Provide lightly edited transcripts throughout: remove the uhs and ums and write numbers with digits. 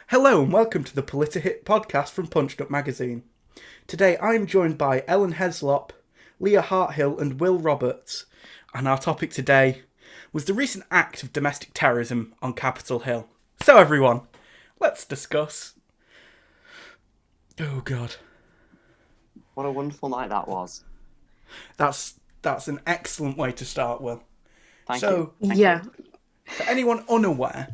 Hello and welcome to the Politihit Podcast from Punched Up Magazine. Today I'm joined by Ellen Heslop, Leah Harthill and Will Roberts, and our topic today was the recent act of domestic terrorism on Capitol Hill. So everyone, let's discuss. Oh God. What a wonderful night that was. That's an excellent way to start, Will. Thank you. For anyone unaware,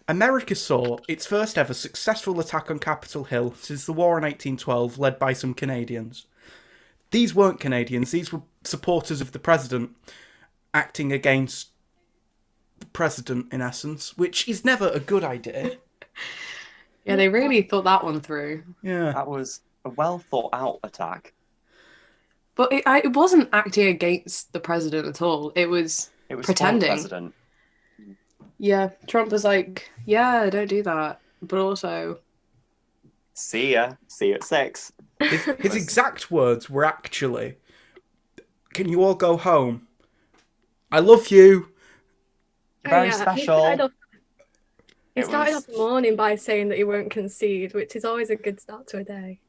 America saw its first ever successful attack on Capitol Hill since the war in 1812, led by some Canadians. These weren't Canadians, these were supporters of the president acting against the president, in essence, which is never a good idea. Yeah, they really thought that one through. Yeah. That was a well thought out attack. But it wasn't acting against the president at all. It was pretending. For the president. Yeah, Trump was like, yeah, don't do that. But also... See ya. See you at 6. His exact words were actually, "Can you all go home? I love you." Very special. He started off the morning by saying that he won't concede, which is always a good start to a day.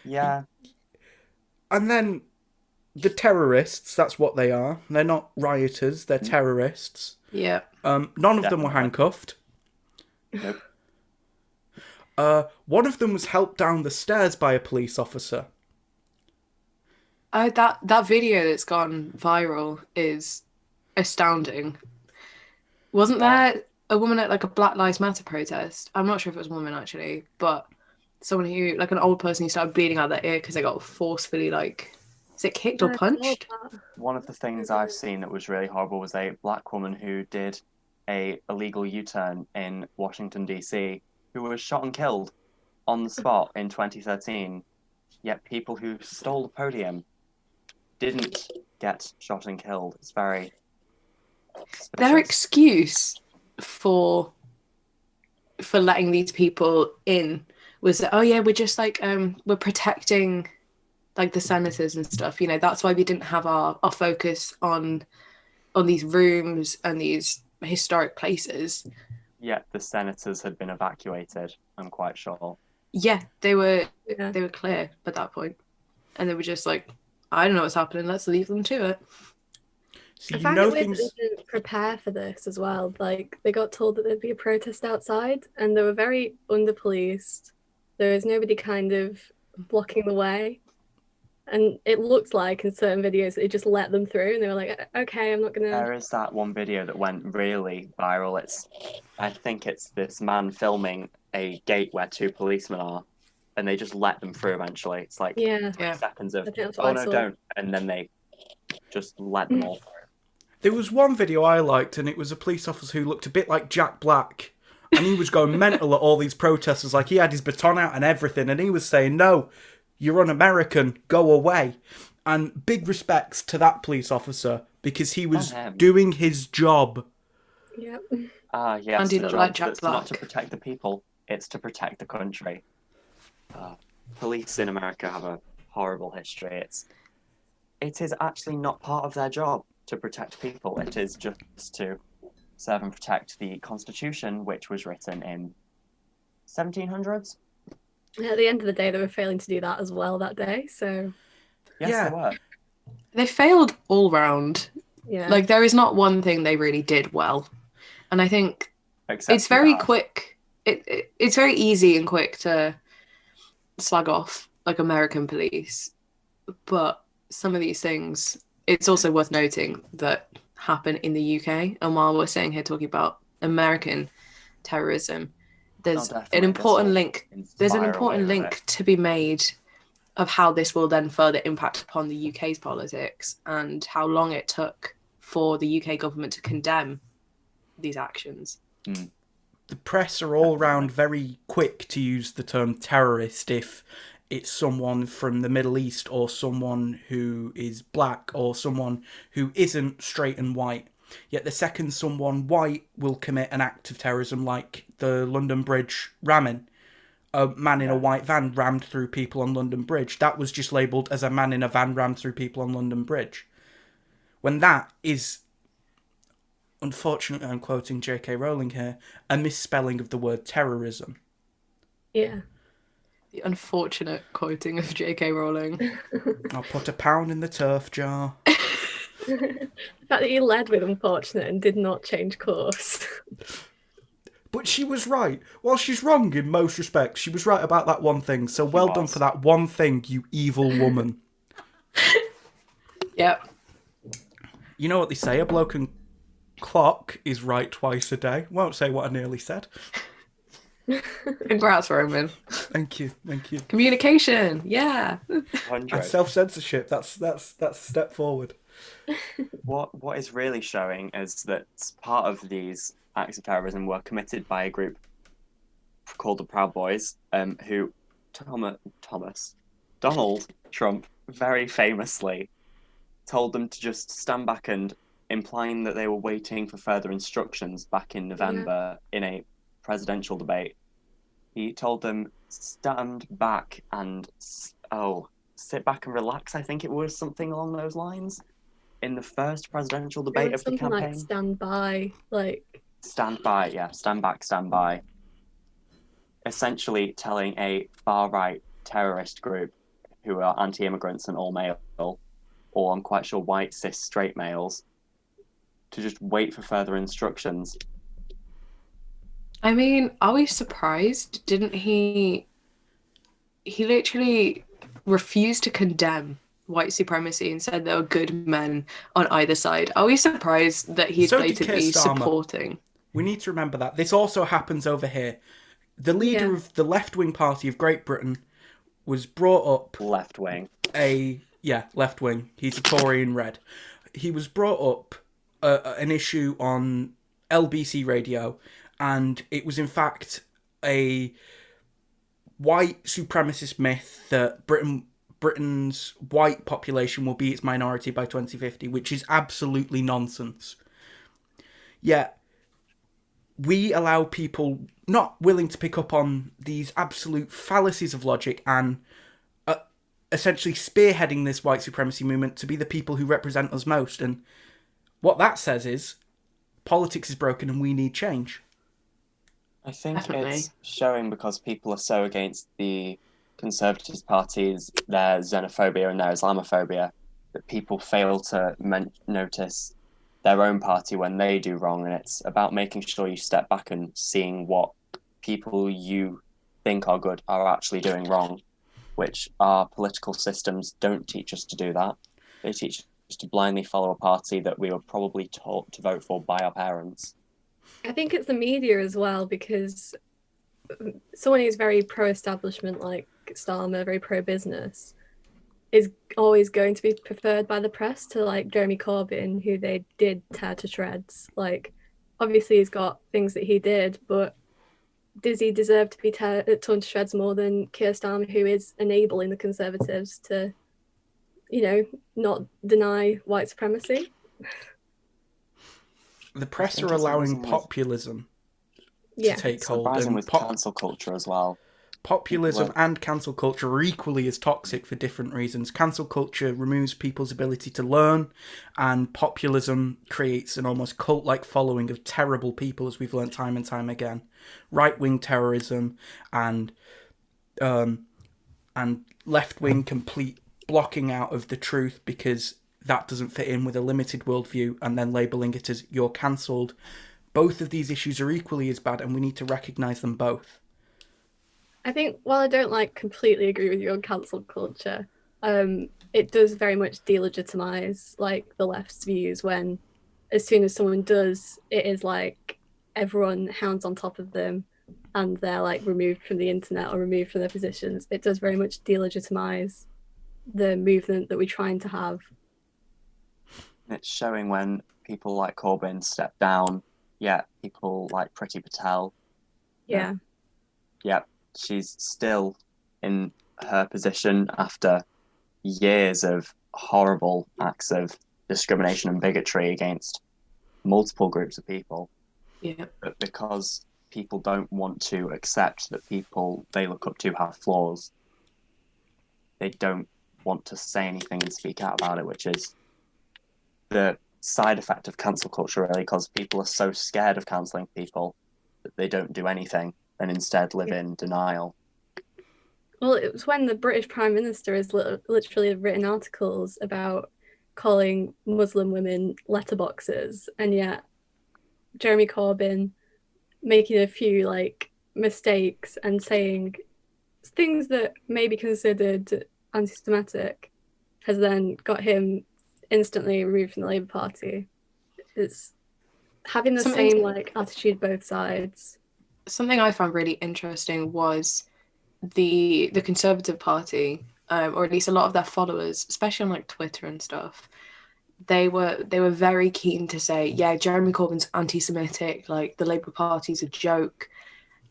Yeah. And then the terrorists, that's what they are. They're not rioters, they're terrorists. Yeah. None of them were handcuffed. Nope. One of them was helped down the stairs by a police officer. That video that's gone viral is astounding. Wasn't there a woman at like a Black Lives Matter protest? I'm not sure if it was a woman actually, but someone who, like an old person who started bleeding out their ear because they got forcefully, like, is it kicked or punched? One of the things I've seen that was really horrible was a black woman who did a illegal U-turn in Washington, D.C., who was shot and killed on the spot in 2013. Yet people who stole the podium didn't get shot and killed. It's very suspicious. Their excuse for letting these people in was that, oh yeah, we're just like we're protecting like the senators and stuff, you know, that's why we didn't have our focus on these rooms and these historic places. Yet the senators had been evacuated, I'm quite sure. Yeah, they were clear at that point. And they were just like, I don't know what's happening, let's leave them to it. So I find it weird that they didn't prepare for this as well. Like, they got told that there'd be a protest outside, and they were very under-policed. There was nobody kind of blocking the way. And it looked like in certain videos that they just let them through, and they were like, okay, I'm not going to... There is that one video that went really viral. I think it's this man filming a gate where 2 policemen are, and they just let them through eventually. It's like 20 seconds of, oh no, don't. And then they just let them all through. There was one video I liked, and it was a police officer who looked a bit like Jack Black, and he was going mental at all these protesters, like he had his baton out and everything, and he was saying, no, you're un-American, go away. And big respects to that police officer, because he was doing his job. Yep. Yes, And he looked like Jack it's Black. not to protect the people, it's to protect the country. Police in America have a horrible history. It is actually not part of their job to protect people. It is just to serve and protect the Constitution, which was written in 1700s. At the end of the day, they were failing to do that as well that day, so... Yes, they were. They failed all round. Yeah. Like, there is not one thing they really did well. And I think Except it's very that. quick. It's very easy and quick to slag off, like, American police. But some of these things, it's also worth noting that happen in the UK. And while we're sitting here talking about American terrorism, there's an important link. There's an important link to be made of how this will then further impact upon the UK's politics and how long it took for the UK government to condemn these actions. The press are all round very quick to use the term terrorist if it's someone from the Middle East or someone who is black or someone who isn't straight and white. Yet the second someone white will commit an act of terrorism, like the London Bridge ramming, a man in a white van rammed through people on London Bridge, that was just labelled as a man in a van rammed through people on London Bridge. When that is unfortunately, I'm quoting J.K. Rowling here, a misspelling of the word terrorism. Yeah. The unfortunate quoting of J.K. Rowling. I'll put £1 in the turf jar. The fact that you led with unfortunate and did not change course. But she was right. While she's wrong in most respects, she was right about that one thing. So well done for that one thing, you evil woman. Yep. You know what they say, a bloke and clock is right twice a day. Won't say what I nearly said. Congrats, Roman. Thank you. Communication, yeah. 100. And self-censorship, that's a step forward. What is really showing is that part of these acts of terrorism were committed by a group called the Proud Boys, who Donald Trump very famously told them to just stand back, and implying that they were waiting for further instructions back in November in a presidential debate. He told them, stand back and sit back and relax. I think it was something along those lines in the first presidential debate of the campaign. Something like stand by, like stand by, yeah, stand back, stand by. Essentially telling a far-right terrorist group who are anti-immigrants and all male, or I'm quite sure white, cis, straight males, to just wait for further instructions. I mean, are we surprised? Didn't he literally refused to condemn white supremacy and said there were good men on either side. Are we surprised that he's blatantly supporting? We need to remember that. This also happens over here. The leader of the left-wing party of Great Britain was brought up... Left-wing. Left-wing. He's a Tory in red. He was brought up an issue on LBC radio, and it was in fact a white supremacist myth that Britain's white population will be its minority by 2050, which is absolutely nonsense. Yet, we allow people not willing to pick up on these absolute fallacies of logic and essentially spearheading this white supremacy movement to be the people who represent us most. And what that says is, politics is broken and we need change. I think it's showing because people are so against the Conservative parties, their xenophobia and their Islamophobia, that people fail to notice their own party when they do wrong. And it's about making sure you step back and seeing what people you think are good are actually doing wrong, which our political systems don't teach us to do that. They teach us to blindly follow a party that we were probably taught to vote for by our parents. I think it's the media as well, because someone who's very pro-establishment like Starmer, very pro-business, is always going to be preferred by the press to like Jeremy Corbyn, who they did tear to shreds. Like, obviously he's got things that he did, but does he deserve to be torn to shreds more than Keir Starmer, who is enabling the Conservatives to, not deny white supremacy? The press are allowing populism to take hold. And with cancel culture as well. Populism and cancel culture are equally as toxic for different reasons. Cancel culture removes people's ability to learn, and populism creates an almost cult-like following of terrible people, as we've learned time and time again. Right-wing terrorism and left-wing complete blocking out of the truth because that doesn't fit in with a limited worldview, and then labelling it as you're cancelled. Both of these issues are equally as bad, and we need to recognise them both. I think, while I don't completely agree with you on cancel culture, it does very much delegitimise the left's views when, as soon as someone does, it is like everyone hounds on top of them and they're removed from the internet or removed from their positions. It does very much delegitimise the movement that we're trying to have. It's showing when people like Corbyn step down, people like Priti Patel. Yeah. She's still in her position after years of horrible acts of discrimination and bigotry against multiple groups of people. Yeah. But because people don't want to accept that people they look up to have flaws, they don't want to say anything and speak out about it, which is the side effect of cancel culture, really, because people are so scared of cancelling people that they don't do anything and instead live in denial. Well, it was when the British Prime Minister has literally written articles about calling Muslim women letterboxes, and yet Jeremy Corbyn making a few like mistakes and saying things that may be considered anti-Semitic has then got him instantly removed from the Labour Party. It's having the same like attitude both sides. Something I found really interesting was the Conservative Party, or at least a lot of their followers, especially on like Twitter and stuff, they were very keen to say, yeah, Jeremy Corbyn's anti-Semitic, like the Labour Party's a joke,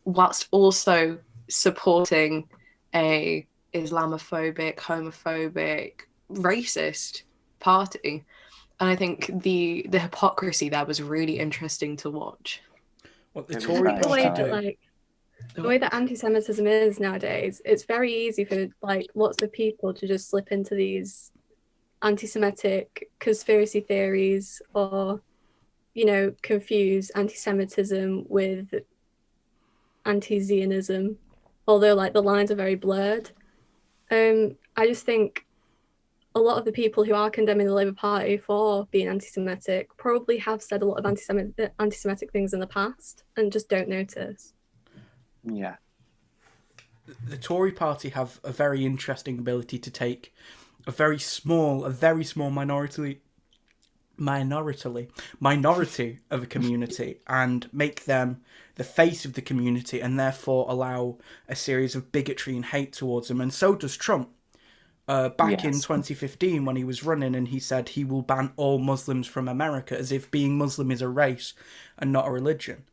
whilst also supporting a Islamophobic, homophobic, racist party. And I think the hypocrisy there was really interesting to watch. What the Tory the way party do. that like the way that anti-Semitism is nowadays, it's very easy for like lots of people to just slip into these anti-Semitic conspiracy theories, or confuse anti-Semitism with anti-Zionism, although like the lines are very blurred. I just think a lot of the people who are condemning the Labour Party for being anti-Semitic probably have said a lot of anti-Semitic things in the past and just don't notice. Yeah. The Tory party have a very interesting ability to take a very small minority of a community and make them the face of the community, and therefore allow a series of bigotry and hate towards them. And so does Trump. Back in 2015, when he was running, and he said he will ban all Muslims from America, as if being Muslim is a race and not a religion.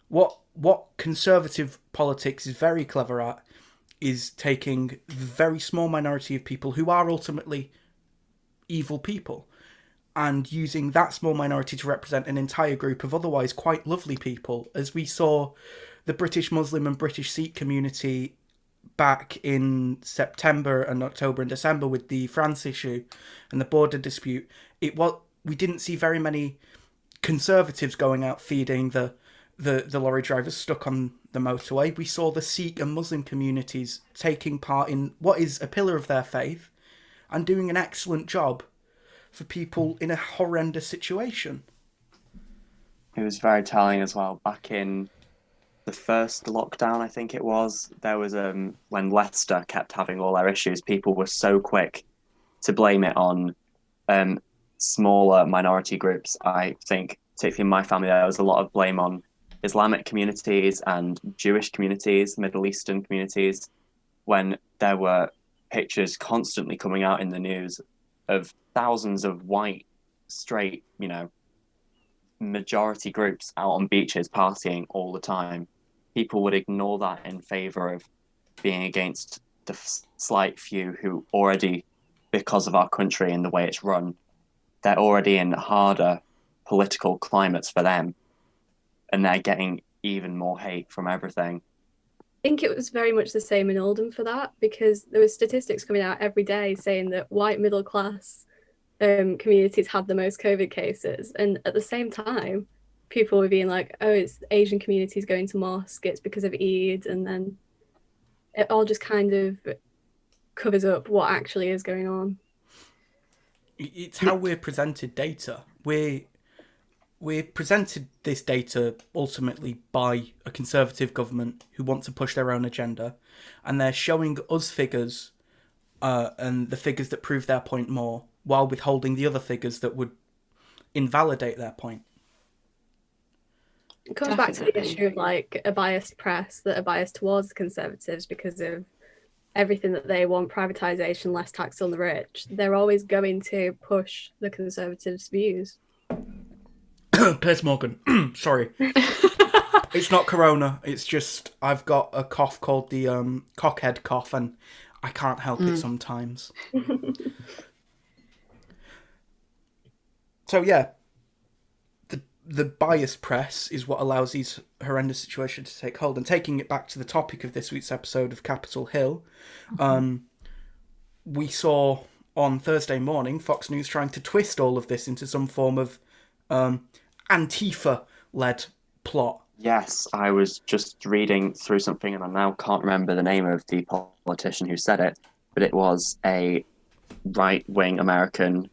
What conservative politics is very clever at is taking the very small minority of people who are ultimately evil people and using that small minority to represent an entire group of otherwise quite lovely people, as we saw the British Muslim and British Sikh community back in September and October and December with the France issue and the border dispute. We didn't see very many conservatives going out feeding the lorry drivers stuck on the motorway. We saw the Sikh and Muslim communities taking part in what is a pillar of their faith and doing an excellent job for people in a horrendous situation. It was very telling as well. Back in the first lockdown, I think it was, there was when Leicester kept having all their issues, people were so quick to blame it on smaller minority groups. I think, particularly in my family, there was a lot of blame on Islamic communities and Jewish communities, Middle Eastern communities, when there were pictures constantly coming out in the news of thousands of white, straight, majority groups out on beaches partying all the time. People would ignore that in favour of being against the slight few who already, because of our country and the way it's run, they're already in harder political climates for them, and they're getting even more hate from everything. I think it was very much the same in Oldham for that, because there were statistics coming out every day saying that white middle class communities had the most COVID cases, and at the same time people were being like, oh, it's Asian communities going to mosque, it's because of Eid, and then it all just kind of covers up what actually is going on. It's how we're presented data. We're presented this data ultimately by a Conservative government who want to push their own agenda, and they're showing us figures and the figures that prove their point more, while withholding the other figures that would invalidate their point. It comes back to the issue of like a biased press that are biased towards the Conservatives because of everything that they want: privatisation, less tax on the rich. They're always going to push the Conservatives' views. Piers Morgan. Sorry. It's not corona. It's just I've got a cough called the cockhead cough, and I can't help it sometimes. So yeah, the biased press is what allows these horrendous situations to take hold. And taking it back to the topic of this week's episode of Capitol Hill, we saw on Thursday morning Fox News trying to twist all of this into some form of Antifa-led plot. Yes, I was just reading through something and I now can't remember the name of the politician who said it, but it was a right-wing American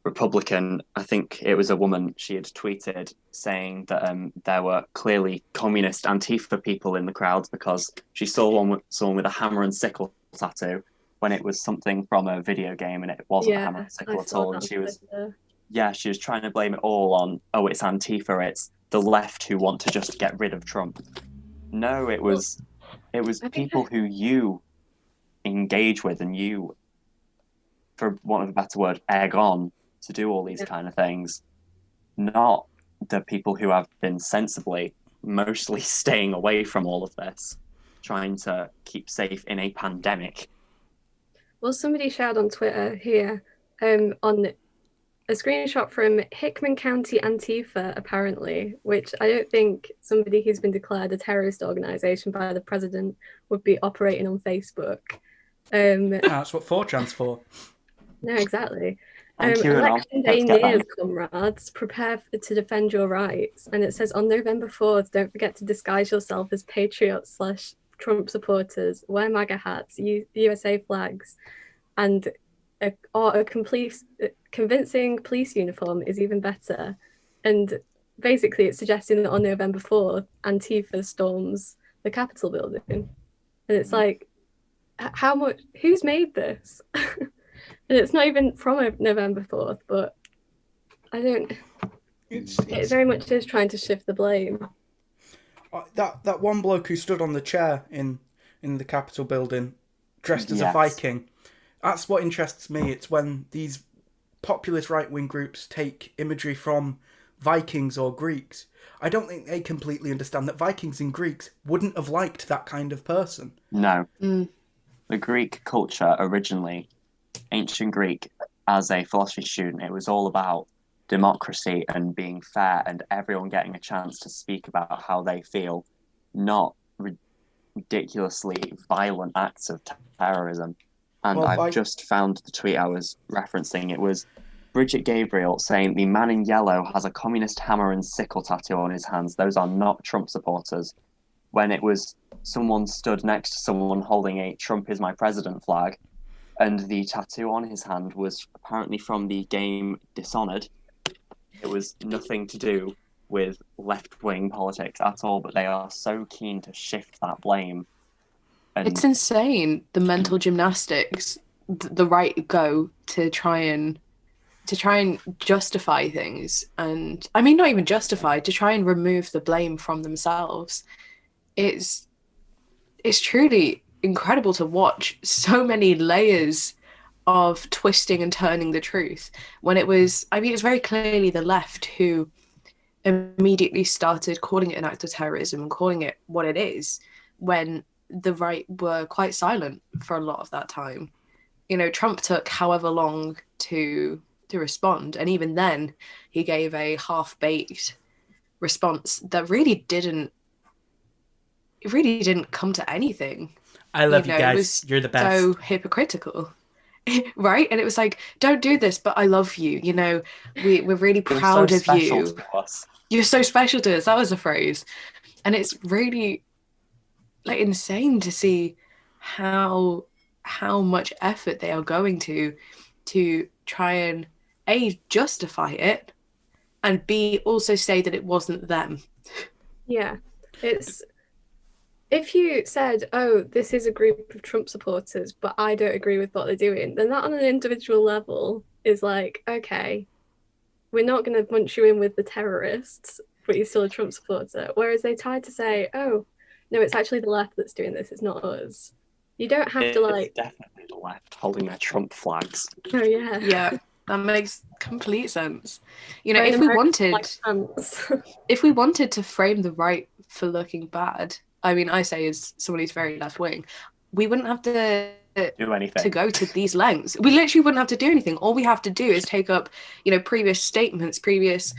Republican. I think it was a woman. She had tweeted saying that there were clearly communist Antifa people in the crowds because she saw someone with a hammer and sickle tattoo when it was something from a video game and it wasn't a hammer and sickle at all. And she was trying to blame it all on, oh, it's Antifa, it's the left who want to just get rid of Trump. No, it was people who you engage with and you, for want of a better word, egg on to do all these kind of things, not the people who have been sensibly mostly staying away from all of this, trying to keep safe in a pandemic. Well, somebody shared on Twitter here on a screenshot from Hickman County Antifa, apparently, which I don't think somebody who's been declared a terrorist organisation by the president would be operating on Facebook. That's what 4chan's for. No, exactly. Thank you, election day nears, comrades. Prepare to defend your rights. And it says on November 4th, don't forget to disguise yourself as patriots/Trump supporters. Wear MAGA hats, USA flags, and a convincing police uniform is even better. And basically, it's suggesting that on November 4th, Antifa storms the Capitol building. And it's like, who's made this? And it's not even from November 4th, but I don't. It very much is trying to shift the blame. That one bloke who stood on the chair in the Capitol building, dressed as a Viking. That's what interests me. It's when these populist right-wing groups take imagery from Vikings or Greeks. I don't think they completely understand that Vikings and Greeks wouldn't have liked that kind of person. No. The Greek culture originally, ancient Greek, as a philosophy student, it was all about democracy and being fair and everyone getting a chance to speak about how they feel, not ridiculously violent acts of terrorism. And I've just found the tweet I was referencing. It was Bridget Gabriel saying the man in yellow has a communist hammer and sickle tattoo on his hands. Those are not Trump supporters. When it was someone stood next to someone holding a Trump is my president flag, and the tattoo on his hand was apparently from the game Dishonored. It was nothing to do with left-wing politics at all, but they are so keen to shift that blame. And it's insane, the mental gymnastics the right go to try and justify things, and I mean not even justify, to try and remove the blame from themselves. It's truly incredible to watch so many layers of twisting and turning the truth when it was very clearly the left who immediately started calling it an act of terrorism and calling it what it is, when the right were quite silent for a lot of that time. You know, Trump took however long to respond, and even then he gave a half-baked response that really didn't come to anything. I love you guys. You're the best. So hypocritical. Right? And it was like, don't do this, but I love you. You know, we're really proud of you. You're so special to us. That was the phrase. And it's really like insane to see how much effort they are going to try and A, justify it, and B, also say that it wasn't them. Yeah. It's, if you said, oh, this is a group of Trump supporters, but I don't agree with what they're doing, then that on an individual level is like, okay, we're not going to bunch you in with the terrorists, but you're still a Trump supporter. Whereas they tried to say, oh, no, it's actually the left that's doing this, it's not us. You don't have to like... It's definitely the left holding their Trump flags. Oh, yeah. Yeah, that makes complete sense. You know, if we wanted to frame the right for looking bad, I mean, I say as someone who's very left-wing, we wouldn't have to do anything, to go to these lengths. We literally wouldn't have to do anything. All we have to do is take up, you know, previous statements, previous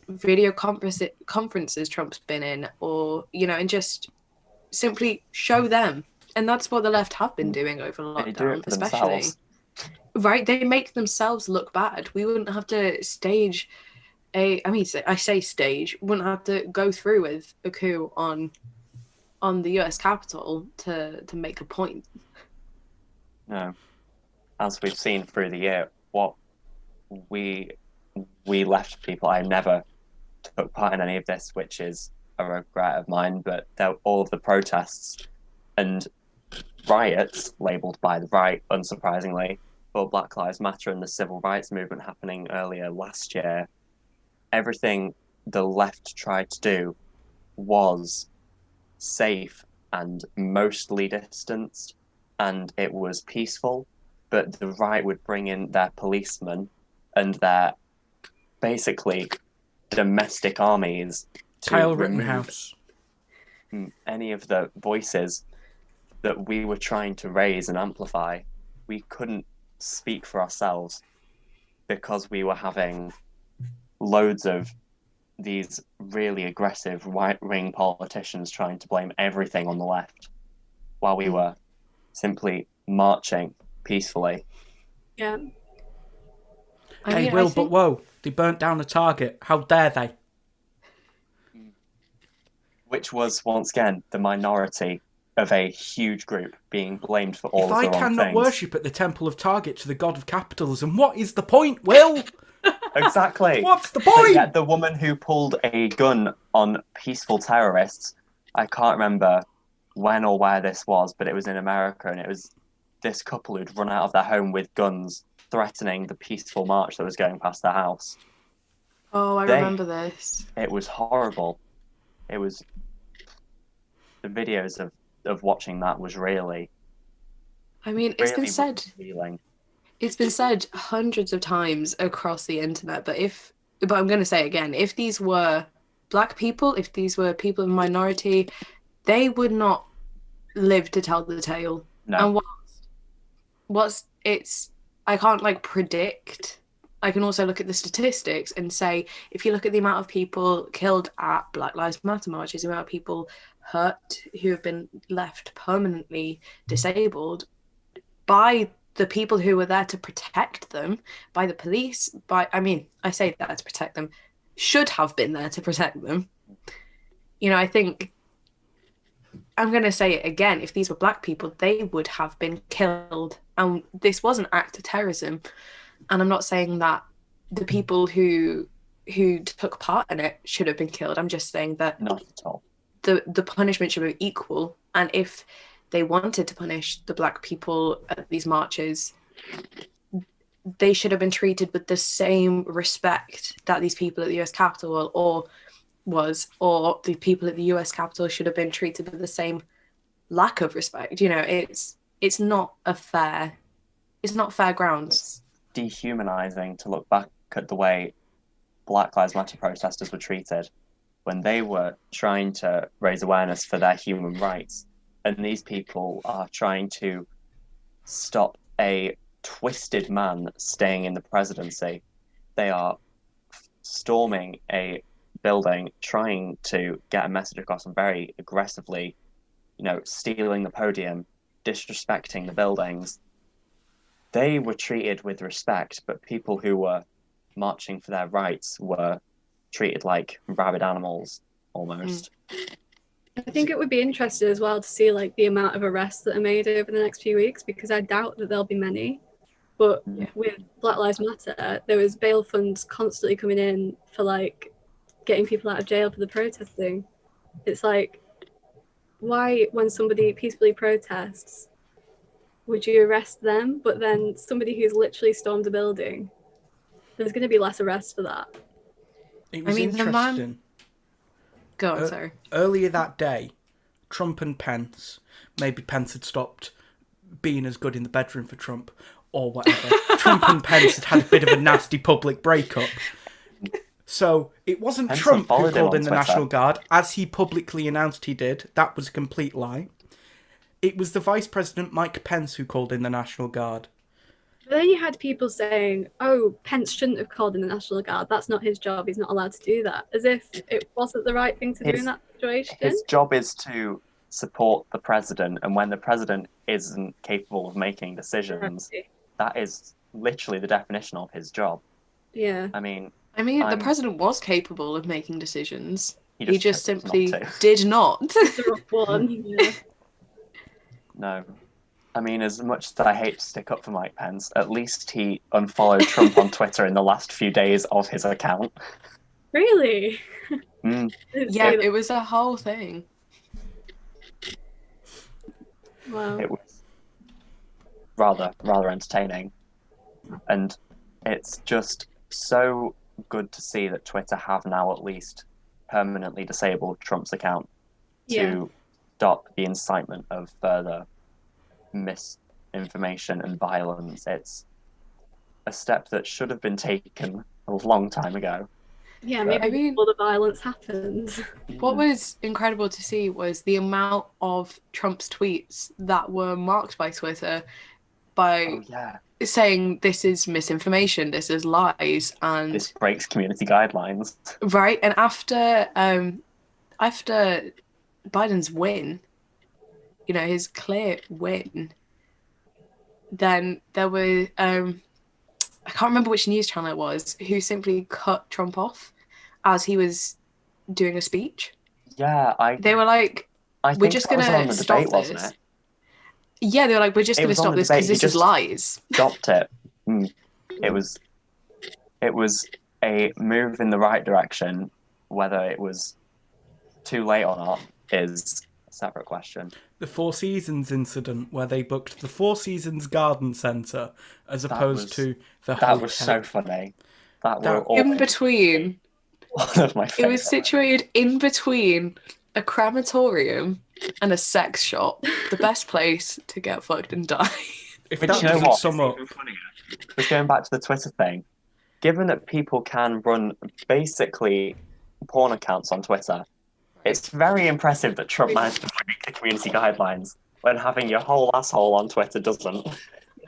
video conferences Trump's been in, or, you know, and just simply show them. And that's what the left have been doing over lockdown, especially. Right? They make themselves look bad. We wouldn't have to stage I say stage, wouldn't have to go through with a coup on the US Capitol to make a point. No. As we've seen through the year, what we left people, I never took part in any of this, which is a regret of mine, but all of the protests and riots labelled by the right, unsurprisingly, for Black Lives Matter and the civil rights movement happening earlier last year, everything the left tried to do was safe and mostly distanced, and it was peaceful, but the right would bring in their policemen and their basically domestic armies to Kyle remove Rittenhouse. any of the voices that we were trying to raise and amplify. We couldn't speak for ourselves because we were having loads of these really aggressive right-wing politicians trying to blame everything on the left while we were simply marching peacefully. Yeah. Hey, Will, but whoa, they burnt down a Target. How dare they? Which was, once again, the minority of a huge group being blamed for all If of the I wrong cannot things. worship at the temple of Target to the god of capitalism, what is the point, Will? Exactly. What's the But point? yet the woman who pulled a gun on peaceful terrorists, I can't remember when or where this was, but it was in America, and it was this couple who'd run out of their home with guns, threatening the peaceful march that was going past their house. Oh, I remember this. It was horrible. It was... The videos of watching that was really... I mean, it's been said... revealing. It's been said hundreds of times across the internet, but I'm going to say it again, if these were Black people, if these were people of minority, they would not live to tell the tale. No. And I can't predict. I can also look at the statistics and say, if you look at the amount of people killed at Black Lives Matter marches, the amount of people hurt who have been left permanently disabled by the people who were there to protect them, by the police, I say that to protect them, should have been there to protect them. I think, I'm going to say it again, if these were Black people, they would have been killed. And this was an act of terrorism. And I'm not saying that the people who took part in it should have been killed. I'm just saying that not at all. The punishment should be equal. And if they wanted to punish the Black people at these marches, they should have been treated with the same respect that these people at the US Capitol or the people at the US Capitol should have been treated with the same lack of respect. It's not fair grounds. It's dehumanizing to look back at the way Black Lives Matter protesters were treated when they were trying to raise awareness for their human rights. And these people are trying to stop a twisted man staying in the presidency. They are storming a building, trying to get a message across and very aggressively, stealing the podium, disrespecting the buildings. They were treated with respect, but people who were marching for their rights were treated like rabid animals, almost. I think it would be interesting as well to see the amount of arrests that are made over the next few weeks, because I doubt that there'll be many. But with Black Lives Matter, there was bail funds constantly coming in for getting people out of jail for the protesting. It's why, when somebody peacefully protests, would you arrest them? But then somebody who's literally stormed a building, there's going to be less arrests for that. It was interesting. Go on, sorry. Earlier that day, Trump and Pence, maybe Pence had stopped being as good in the bedroom for Trump, or whatever. Trump and Pence had a bit of a nasty public breakup. So it wasn't Pence Trump who unfollowed him called on in the Twitter. National Guard, as he publicly announced he did. That was a complete lie. It was the Vice President Mike Pence who called in the National Guard. But then you had people saying, oh, Pence shouldn't have called in the National Guard. That's not his job. He's not allowed to do that. As if it wasn't the right thing to do in that situation. His job is to support the president, and when the president isn't capable of making decisions, that is literally the definition of his job. Yeah. I mean, I mean, the I'm- president was capable of making decisions. He He just chose simply not to. did not. The rough one. Yeah. No. I mean, as much as I hate to stick up for Mike Pence, at least he unfollowed Trump on Twitter in the last few days of his account. Really? Mm. Didn't Yeah, see that. it was a whole thing. Wow. It was rather entertaining. And it's just so good to see that Twitter have now at least permanently disabled Trump's account to stop the incitement of further misinformation and violence. It's a step that should have been taken a long time ago. Yeah, maybe I mean- before the violence happened. What was incredible to see was the amount of Trump's tweets that were marked by Twitter by Oh yeah, saying this is misinformation, this is lies, and this breaks community guidelines. right. And after Biden's win, you know, his clear win, then there were I can't remember which news channel it was who simply cut Trump off as he was doing a speech. Yeah, They were like, I we're think just that was gonna on the stop debate, wasn't this. it? Yeah, they were like, we're just It gonna was on stop the this debate. because He this is just- lies. Stopped it. It was a move in the right direction. Whether it was too late or not is a separate question. The Four Seasons incident where they booked the Four Seasons Garden Centre as opposed was- to the hotel. That was so funny. That That- were all In between, one of my it favorite. was situated in between a crematorium and a sex shop. The best place to get fucked and die. If But that you know doesn't what? sum It's up, even funnier. But going back to the Twitter thing, given that people can run basically porn accounts on Twitter, it's very impressive that Trump managed to break the community guidelines when having your whole asshole on Twitter doesn't. You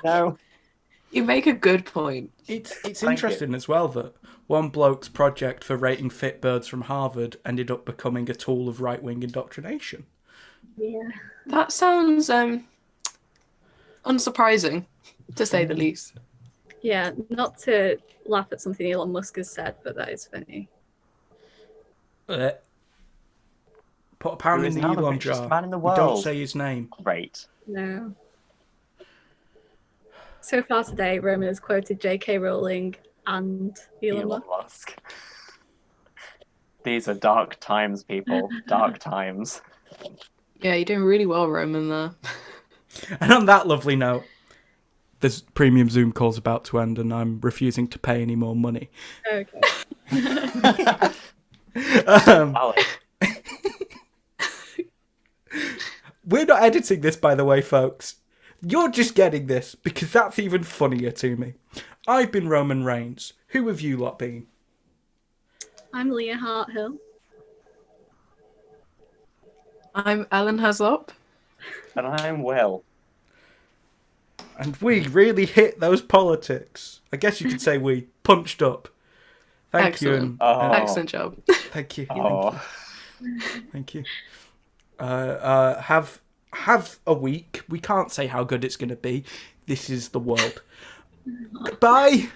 know? You make a good point. it's Thank interesting as well that one bloke's project for rating fit birds from Harvard ended up becoming a tool of right-wing indoctrination. Yeah. That sounds unsurprising, to say the least. Yeah, not to laugh at something Elon Musk has said, but that is funny. Put a Who pound in is the now the Elon richest jar. man in the We don't world? say his name. Great. No. So far today, Roman has quoted J.K. Rowling and Elon Musk. Musk. These are dark times, people. Dark times. Yeah, you're doing really well, Roman, there. And on that lovely note, this premium Zoom call's about to end and I'm refusing to pay any more money. Okay. Alex, We're not editing this, by the way, folks. You're just getting this because that's even funnier to me. I've been Roman Reigns. Who have you lot been? I'm Leah Harthill. I'm Ellen Haslop. and I'm Will. And we really hit those politics. I guess you could say we punched up. Thank you. Excellent. And, Oh. Excellent job. thank you. Oh. Thank you. Have a week. We can't say how good it's going to be. This is the world. Goodbye.